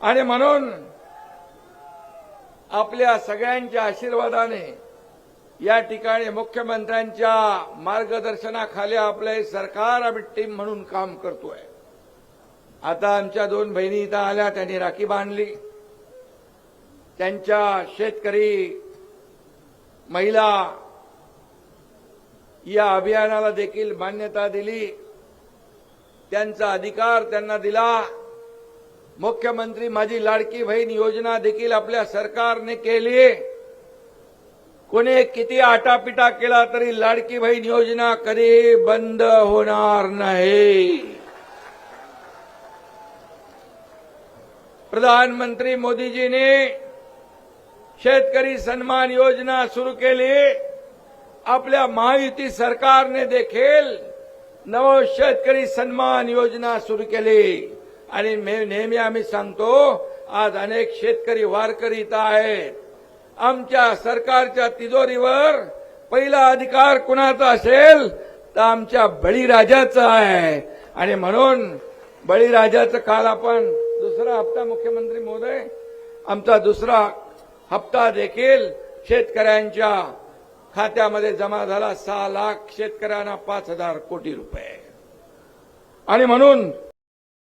आणि म्हणून आपल्या सगळ्यांच्या आशीर्वादाने या ठिकाणी मुख्यमंत्र्यांच्या मार्गदर्शनाखाली आपलं हे सरकार आम्ही टीम म्हणून काम करतोय। आता आमच्या 2 बहिणी इथं आल्या, त्यांनी राखी बांधली, त्यांच्या शेतकरी महिला या अभियानाला देखील मान्यता दिली, त्यांचा अधिकार त्यांना दिला। मुख्यमंत्री माझी लाडकी बहीण योजना देखील आपल्या सरकारने केली। कोणी किती आटापिटा केला तरी लाडकी बहीण योजना कधी बंद होणार नाही। प्रधानमंत्री मोदीजीने शेतकरी सन्मान योजना सुरू केली। आपल्या महायुती सरकारने देखील नव शेतकरी सन्मान योजना सुरू केली। आणि नेहमी आम्ही सांगतो, आज अनेक शेतकरी वारकरी इथं आहेत। आमच्या सरकारच्या तिजोरीवर पहिला अधिकार कुणाचा असेल तर आमच्या बळीराजाचा आहे। आणि म्हणून बळीराजाचं काल आपण दुसरा हप्ता, मुख्यमंत्री महोदय, आमचा दुसरा हप्ता देखील शेतकऱ्यांच्या खात्यामध्ये जमा झाला। 6 लाख शेतकऱ्यांना 5,000 कोटी रुपये। आणि म्हणून